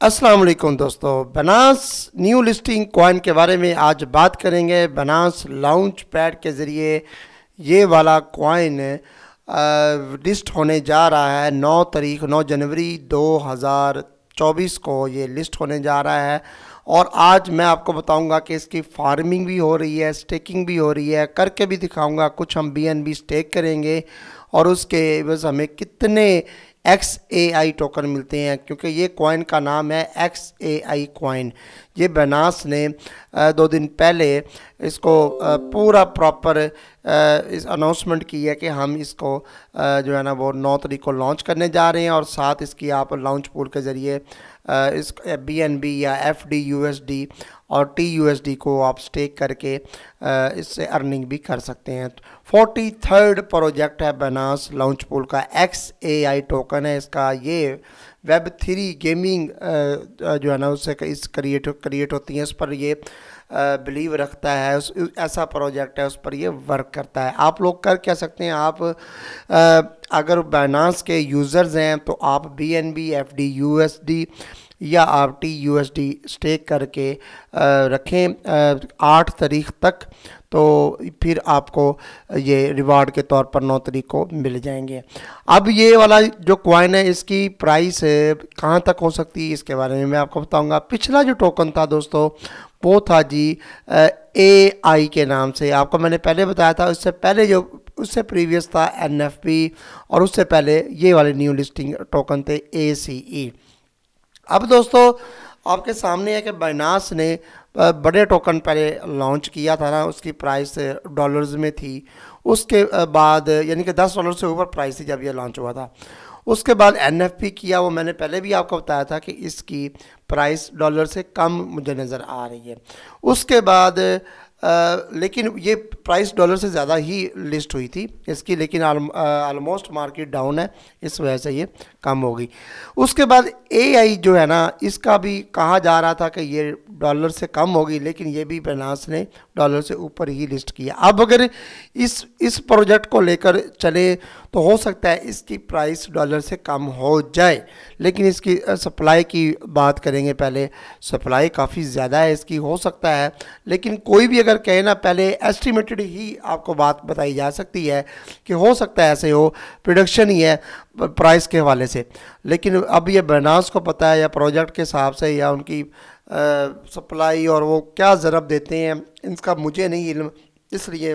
अस्सलाम वालेकुम दोस्तों, बनास न्यू लिस्टिंग कॉइन के बारे में आज बात करेंगे। बनास लॉन्च पैड के ज़रिए ये वाला कॉइन लिस्ट होने जा रहा है। 9 जनवरी 2024 को ये लिस्ट होने जा रहा है और आज मैं आपको बताऊंगा कि इसकी फार्मिंग भी हो रही है, स्टेकिंग भी हो रही है, करके भी दिखाऊंगा। कुछ हम BNB स्टेक करेंगे और उसके बस हमें कितने XAI टोकन मिलते हैं, क्योंकि ये कॉइन का नाम है XAI कॉइन। ये बनास ने 2 दिन पहले इसको पूरा प्रॉपर इस अनाउंसमेंट की है कि हम इसको जो है ना वो 9 तारीख को लॉन्च करने जा रहे हैं और साथ इसकी आप लॉन्च पूल के ज़रिए इस BNB या FD USD और TUSD को आप स्टेक करके इससे अर्निंग भी कर सकते हैं। 43rd प्रोजेक्ट है बनास लॉन्च पूल का, XAI टोकन है इसका। ये Web3 गेमिंग जो है ना उससे इस क्रिएट होती है, उस पर ये बिलीव रखता है, ऐसा प्रोजेक्ट है, उस पर ये वर्क करता है। आप लोग कर क्या सकते हैं, आप अगर बाइनांस के यूज़र्स हैं तो आप BNB FD USD या आप TUSD स्टेक करके रखें 8 तारीख तक, तो फिर आपको ये रिवार्ड के तौर पर 9 तारीख को मिल जाएंगे। अब ये वाला जो कॉइन है इसकी प्राइस कहाँ तक हो सकती है इसके बारे में मैं आपको बताऊंगा। पिछला जो टोकन था दोस्तों वो था जी AI के नाम से, आपको मैंने पहले बताया था। उससे प्रीवियस था NFP और उससे पहले ये वाले न्यू लिस्टिंग टोकन थे ACE। अब दोस्तों आपके सामने है कि बाइनास ने बड़े टोकन पहले लॉन्च किया था ना, उसकी प्राइस डॉलर्स में थी। उसके बाद यानी कि $10 से ऊपर प्राइस थी जब ये लॉन्च हुआ था। उसके बाद NFP किया, वो मैंने पहले भी आपको बताया था कि इसकी प्राइस डॉलर से कम मुझे नज़र आ रही है। उसके बाद लेकिन ये प्राइस डॉलर से ज़्यादा ही लिस्ट हुई थी इसकी, लेकिन ऑलमोस्ट मार्केट डाउन है, इस वजह से ये कम होगी। उसके बाद AI जो है ना, इसका भी कहा जा रहा था कि ये डॉलर से कम होगी, लेकिन ये भी बाइनांस ने डॉलर से ऊपर ही लिस्ट किया। अब अगर इस प्रोजेक्ट को लेकर चले तो हो सकता है इसकी प्राइस डॉलर से कम हो जाए, लेकिन इसकी सप्लाई की बात करेंगे पहले। सप्लाई काफ़ी ज़्यादा है इसकी, हो सकता है, लेकिन कोई भी अगर कहे ना, पहले एस्टिमेटेड ही आपको बात बताई जा सकती है कि हो सकता है ऐसे हो, प्रोडक्शन ही है प्राइस के हवाले से। लेकिन अब ये बाइनांस को पता है या प्रोजेक्ट के हिसाब से या उनकी सप्लाई और वो क्या ज़रब देते हैं, इसका मुझे नहीं इल्म, इसलिए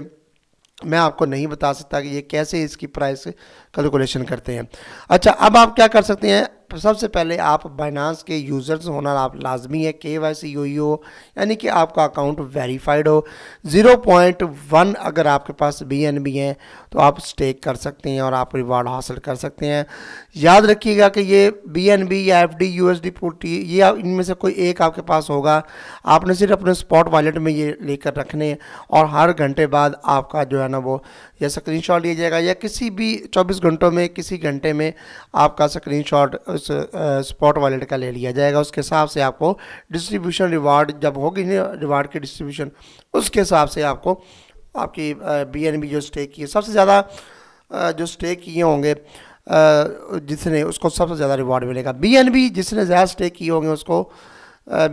मैं आपको नहीं बता सकता कि ये कैसे इसकी प्राइस कैलकुलेशन करते हैं। अच्छा, अब आप क्या कर सकते हैं, सबसे पहले आप बाइनांस के यूज़र्स होना आप लाजमी है। KYC हुई हो, यानी कि आपका अकाउंट वेरीफाइड हो। 0.1 अगर आपके पास BNB है तो आप स्टेक कर सकते हैं और आप रिवार्ड हासिल कर सकते हैं। याद रखिएगा कि ये BNB या FD USD पुटी ये इनमें से कोई एक आपके पास होगा। आपने सिर्फ अपने स्पॉट वॉलेट में ये लेकर रखने और हर घंटे बाद आपका जो है ना वो या स्क्रीनशॉट लिया जाएगा, या किसी भी 24 घंटों में किसी घंटे में आपका स्क्रीनशॉट उस स्पॉट वॉलेट का ले लिया जाएगा। उसके हिसाब से आपको डिस्ट्रीब्यूशन रिवार्ड जब होगी ना, रिवार्ड की डिस्ट्रीब्यूशन, उसके हिसाब से आपको आपकी BNB जो स्टेक की सबसे ज़्यादा जो स्टेक किए होंगे जिसने, उसको सबसे ज़्यादा रिवार्ड मिलेगा। BNB जिसने ज़्यादा स्टेक किए होंगे उसको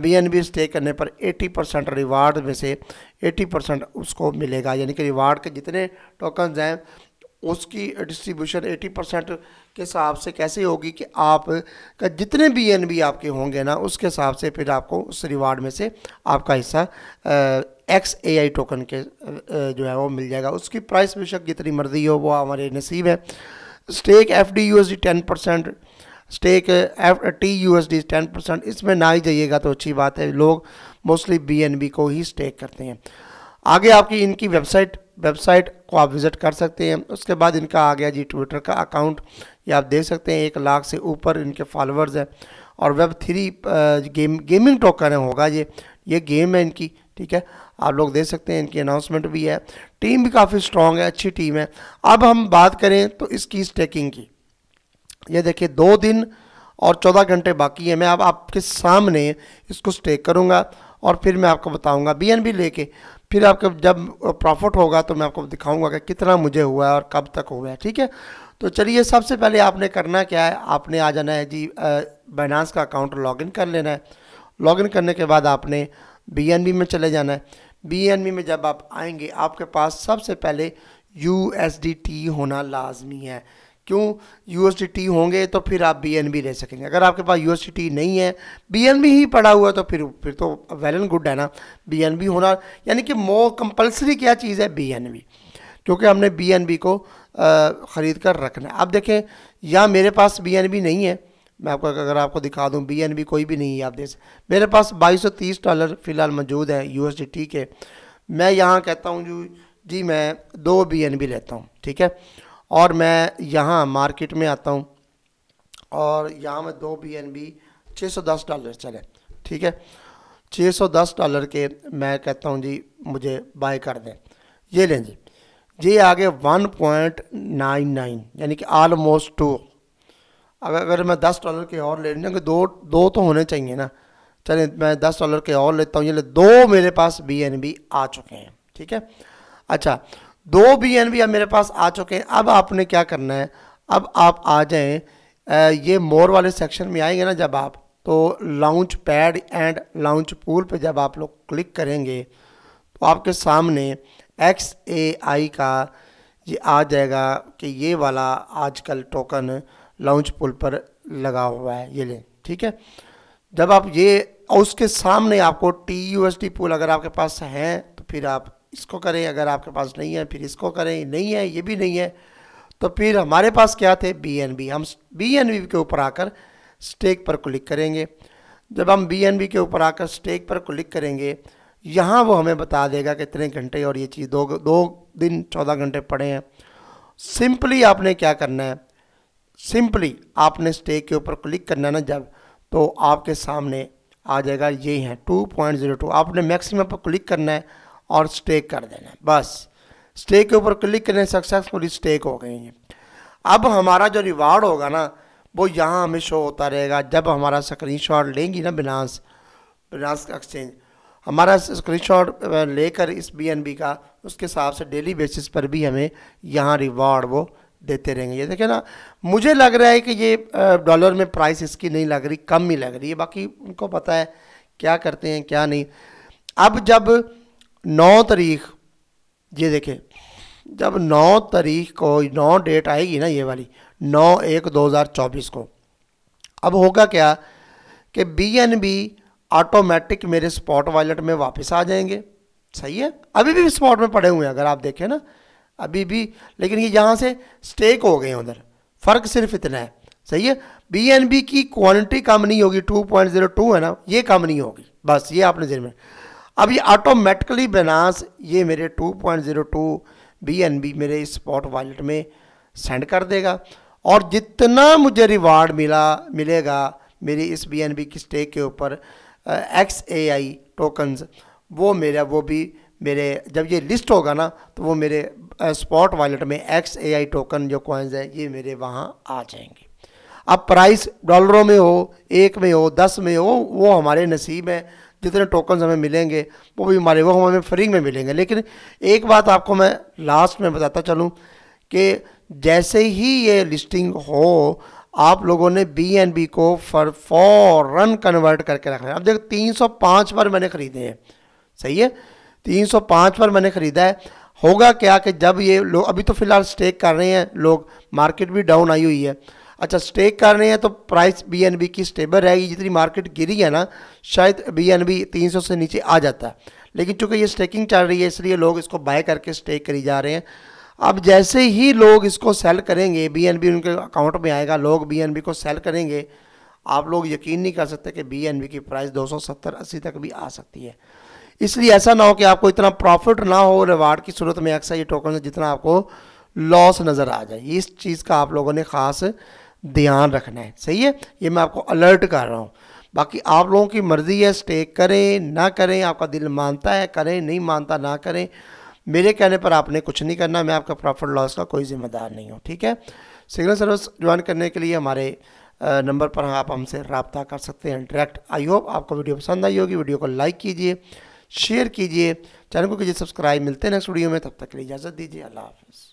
BNB स्टेक करने पर 80% रिवार्ड में से 80% उसको मिलेगा। यानी कि रिवार्ड के जितने टोकन्स हैं उसकी डिस्ट्रीब्यूशन 80% के हिसाब से कैसे होगी कि आप का जितने BNB आपके होंगे ना, उसके हिसाब से फिर आपको उस रिवार्ड में से आपका हिस्सा XAI टोकन के जो है वो मिल जाएगा। उसकी प्राइस बेशक जितनी मर्जी हो, वो हमारे नसीब है। Stake FD USD 10%, stake TUSD 10%, इसमें ना ही जाइएगा तो अच्छी बात है। लोग मोस्टली BNB को ही स्टेक करते हैं। आगे आपकी इनकी वेबसाइट को आप विज़िट कर सकते हैं। उसके बाद इनका आ गया जी ट्विटर का अकाउंट, ये आप देख सकते हैं 1 लाख से ऊपर इनके फॉलोअर्स हैं और Web3 गेमिंग टोकन होगा ये गेम है इनकी, ठीक है। आप लोग देख सकते हैं इनकी अनाउंसमेंट भी है। टीम भी काफ़ी स्ट्रॉन्ग है, अच्छी टीम है। अब हम बात करें तो इसकी स्टेकिंग की, ये देखिए 2 दिन और 14 घंटे बाकी है। मैं अब आपके सामने इसको स्टेक करूँगा और फिर मैं आपको बताऊँगा BNB लेके, फिर आपका जब प्रॉफिट होगा तो मैं आपको दिखाऊंगा कि कितना मुझे हुआ है और कब तक हुआ है, ठीक है। तो चलिए सबसे पहले आपने करना क्या है, आपने आ जाना है जी बाइनांस का अकाउंट लॉगिन कर लेना है। लॉगिन करने के बाद आपने BNB में चले जाना है। BNB में जब आप आएंगे आपके पास सबसे पहले USDT होना लाजमी है। क्यों? USDT होंगे तो फिर आप BNB ले सकेंगे। अगर आपके पास USDT नहीं है, BNB ही पड़ा हुआ तो फिर तो वेल एंड गुड है ना। BNB होना यानी कि मोर कंपलसरी क्या चीज़ है, BNB, क्योंकि हमने BNB को ख़रीद कर रखना है। अब देखें या मेरे पास BNB नहीं है, मैं आपको अगर आपको दिखा दूं BNB कोई भी नहीं है, आप देख मेरे पास $2230 फ़िलहाल मौजूद है USDT के। मैं यहाँ कहता हूँ जी मैं 2 BNB लेता हूँ, ठीक है, और मैं यहाँ मार्केट में आता हूँ और यहाँ मैं 2 BNB $610 चले, ठीक है, $610 के मैं कहता हूँ जी मुझे बाय कर दें। ये लें जी, ये आगे 1.99 यानी कि ऑलमोस्ट 2। अगर मैं $10 के और ले लेंगे, दो तो होने चाहिए ना। चलिए मैं $10 के और लेता हूँ, ये ले 2 मेरे पास BNB आ चुके हैं, ठीक है। अच्छा 2 BNB अब मेरे पास आ चुके हैं। अब आपने क्या करना है, अब आप आ जाएं ये मोर वाले सेक्शन में आएंगे ना जब आप, तो launch pad and launch pool पे जब आप लोग क्लिक करेंगे तो आपके सामने XAI का ये आ जाएगा कि ये वाला आजकल टोकन लॉन्च पुल पर लगा हुआ है, ये लें, ठीक है। जब आप ये और उसके सामने आपको TUSD पुल अगर आपके पास है तो फिर आप इसको करें, अगर आपके पास नहीं है फिर इसको करें, नहीं है ये भी नहीं है तो फिर हमारे पास क्या थे BNB। हम BNB के ऊपर आकर स्टेक पर क्लिक करेंगे। जब हम BNB के ऊपर आकर स्टेक पर क्लिक करेंगे यहाँ वो हमें बता देगा कि इतने घंटे और ये चीज़ 2 दिन 14 घंटे पड़े हैं। सिंपली आपने क्या करना है, सिंपली आपने स्टेक के ऊपर क्लिक करना है ना जब, तो आपके सामने आ जाएगा ये है 2.02। आपने मैक्सिमम पर क्लिक करना है और स्टेक कर देना है, बस स्टेक के ऊपर क्लिक करने सक्सेसफुली स्टेक हो गए हैं। अब हमारा जो रिवार्ड होगा ना वो यहाँ हमें शो होता रहेगा। जब हमारा स्क्रीनशॉट लेंगी ना बिनास एक्सचेंज, हमारा स्क्रीनशॉट लेकर इस BNB का, उसके हिसाब से डेली बेसिस पर भी हमें यहाँ रिवार्ड वो देते रहेंगे। ये देखें ना, मुझे लग रहा है कि ये डॉलर में प्राइस इसकी नहीं लग रही, कम ही लग रही है, बाकी उनको पता है क्या करते हैं क्या नहीं। अब जब 9 तारीख, ये देखें जब 9 तारीख को 9 डेट आएगी ना, ये वाली 9/1/2024 को, अब होगा क्या कि BNB ऑटोमेटिक मेरे स्पॉट वॉलेट में वापस आ जाएंगे। सही है, अभी भी स्पॉट में पड़े हुए हैं अगर आप देखें ना अभी भी, लेकिन ये यहाँ से स्टेक हो गए हैं उधर, फ़र्क सिर्फ इतना है। सही है, BNB की क्वांटिटी कम नहीं होगी, 2.02 है ना, ये कम नहीं होगी, बस ये आपने ज़हन में। अब ये ऑटोमेटिकली बाइनेंस ये मेरे 2.02 BNB मेरे स्पॉट वॉलेट में सेंड कर देगा और जितना मुझे रिवार्ड मिलेगा मेरी इस BNB की स्टेक के ऊपर XAI टोकन्स, वो भी मेरे जब ये लिस्ट होगा ना तो वो मेरे स्पॉट वॉलेट में XAI टोकन जो कॉइन्स है ये मेरे वहाँ आ जाएंगे। अब प्राइस डॉलरों में हो, 1 में हो, 10 में हो, वो हमारे नसीब है। जितने टोकन्स हमें मिलेंगे वो हमें फ्री में मिलेंगे। लेकिन एक बात आपको मैं लास्ट में बताता चलूँ कि जैसे ही ये लिस्टिंग हो आप लोगों ने BNB को फौरन कन्वर्ट करके रखना है। अब देखो 305 पर मैंने ख़रीदे हैं, सही है, 305 पर मैंने ख़रीदा है। होगा क्या कि जब ये लोग अभी तो फ़िलहाल स्टेक कर रहे हैं लोग, मार्केट भी डाउन आई हुई है, अच्छा स्टेक कर रहे हैं तो प्राइस BNB की स्टेबल रहेगी। जितनी मार्केट गिरी है ना शायद BNB 300 से नीचे आ जाता है, लेकिन चूँकि ये स्टेकिंग चल रही है इसलिए लोग इसको बाय करके स्टेक करी जा रहे हैं। अब जैसे ही लोग इसको सेल करेंगे, BNB उनके अकाउंट में आएगा, लोग BNB को सेल करेंगे, आप लोग यकीन नहीं कर सकते कि BNB की प्राइस 270-80 तक भी आ सकती है। इसलिए ऐसा ना हो कि आपको इतना प्रॉफिट ना हो रिवार्ड की सूरत में XAI टोकन से जितना आपको लॉस नज़र आ जाए। इस चीज़ का आप लोगों ने ख़ास ध्यान रखना है, सही है, ये मैं आपको अलर्ट कर रहा हूँ। बाकी आप लोगों की मर्ज़ी है, स्टेक करें ना करें, आपका दिल मानता है करें, नहीं मानता ना करें, मेरे कहने पर आपने कुछ नहीं करना, मैं आपका प्रॉफिट लॉस का कोई जिम्मेदार नहीं हूँ, ठीक है। सिग्नल सर्विस ज्वाइन करने के लिए हमारे नंबर पर आप हमसे रब्ता कर सकते हैं डायरेक्ट। आई होप आपको वीडियो पसंद आई होगी। वीडियो को लाइक कीजिए, शेयर कीजिए, चैनल को कीजिए सब्सक्राइब। मिलते हैं नेक्स्ट वीडियो में, तब तक के लिए इजाज़त दीजिए, अल्लाह हाफ़िज़।